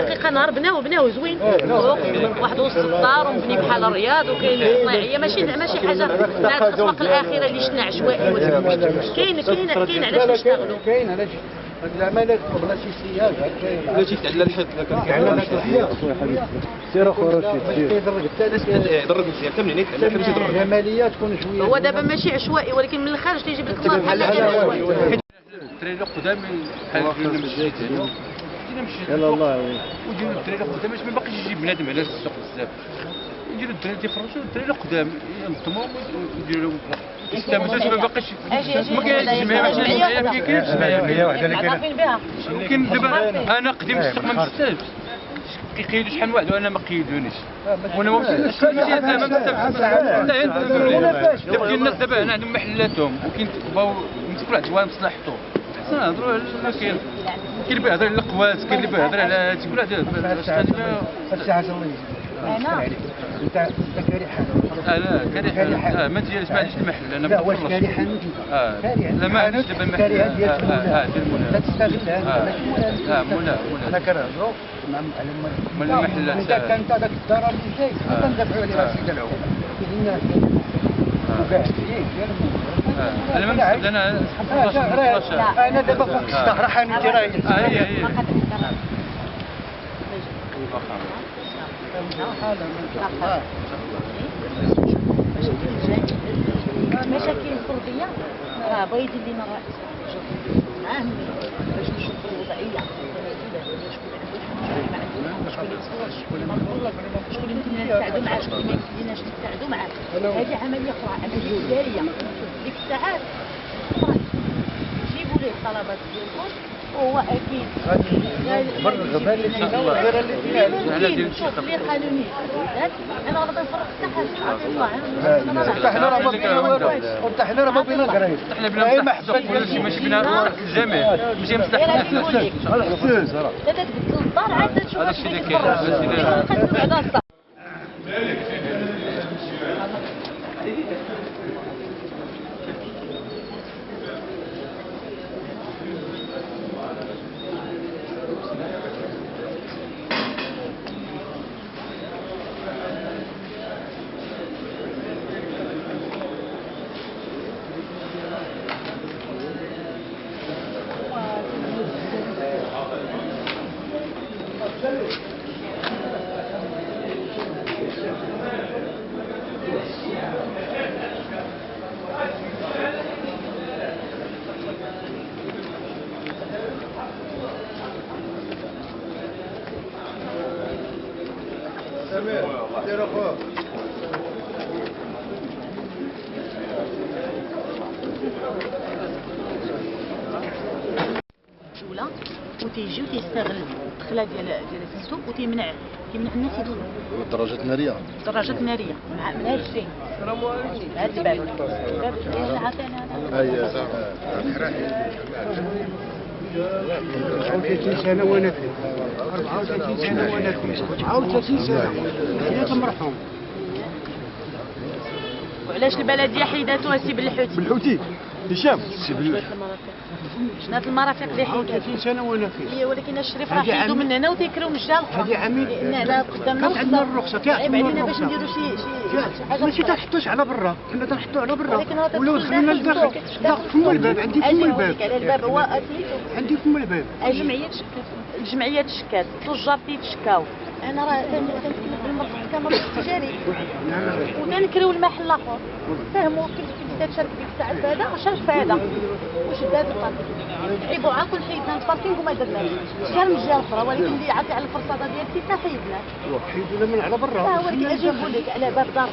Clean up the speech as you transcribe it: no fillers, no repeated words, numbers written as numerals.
الحقيقه نهار بناو زوين واحد وسط الدار ومبني بحال الرياض وكاين صناعيه ماشي حاجه تاع الاسواق الاخيره اللي شفنا عشوائي كاين علاش نشتغلوا كاين علاش العماله بلا شي سياج لا جيت على الحد سير اخو رشيد يضرب مزيان كاملين العمليه تكون شويه هو دابا ماشي عشوائي ولكن من الخارج تيجيب لك الماء بحال عشوائي الدراري قدام بحال المسجد يلا الله ويديروا الدراري قدام باش ما باقيش يجي بنادم على السوق بزاف يديروا الدراري تيخرجوا الدراري قدام ينظموا ويديروا استمتعوا ما باقيش ما كاينش جمعيه ما كاينش جمعيه عارفين بها ولكن دابا انا قديم في السوق ما مستاهلش كيقيدوا شحال واحد وانا ما قيدونيش وانا ما مشيتش ما مستافدش لا دابا الناس دابا هنا عندهم محلاتهم وكاين بغاو يمسكوا واحد الجوال مصلحته نهضروا على كاين اللي بيهضر على القواس كاين اللي بيهضر على هادشي كل واحد هادشي حاجه الله يجزيك انت كاري انا كاري ما ديالش ما عنديش المحل انا لا واش كاري حانوت لا ما عنديش دابا المحل كاري ديال المولى لا تستغل هذا مولا انا كنهضروا مع المحلات انت كان داك الضرر اللي جاي كندافعوا عليه السيد العوض الناس وكاع انا ما مستعد انا دابا فوق الشهر حانوتي راه هي مشاكل فرديه راه بغا يدير لنا رئيس معاه باش نشوفوا الوضعيه شكون اللي يمكن نساعدوا معاه شكون اللي ما يمكنناش نساعدوا معاه هذه عمليه اخرى عمليه اداريه ديك الساعات جيبوا ليه الطلبات ديالكم وهو اكيد بالغباء اللي اللي نشوف غير قانوني انا غادي نفرق حتى حاجه حنا راه ما بينا قرايب حنا بلا محسوب كل شيء ماشي بنا الجميع ماشي مصلحتنا حنا لا تبدل الدار عاد تشوف هذا الشيء اللي كاين سير اخو جوله وتيجي وتيستغل الدخله ديال السوق وتيمنع الناس يدخلوا الدراجات الناريه من هذا الشيء هذا الباب اللي عطينا هذا 34 سنه وانا فيه 34 سنه وانا فيه 39 سنه حياه مرحوم وعلاش البلديه حيداتوها سي بالحوتي هشام شنات المرافق اللي حيدات 30 سنه وانا فيه ولكن الشريف راه حيدوا من هنا وتيكريو من الجهه هذه عميل هنا قدامنا كانت عندنا الرخصه عيب علينا باش نديروا شي حاجه ماشي تنحطوش على برا حنا تنحطوا على برا ولو دخلنا لداخل لا فم الباب عندي فم الباب على الباب هو عندي فم الباب الجمعيه تشكات التجار تيتشكاو انا راه كنتكلم بالمركز التجاري وتنكريو المحل الاخر فهموا كيف تشارك ديك الساعه في هذا شارك في هذا واش دا الباركينغ عيبوا عا كل حيدنا الباركينغ وما درناش جا من الجهه الاخرى ولكن اللي عطي على الفرصاده ديالتي حتى حيدناه حيدونا من على برا ولكن اجي نقول لك على باب دار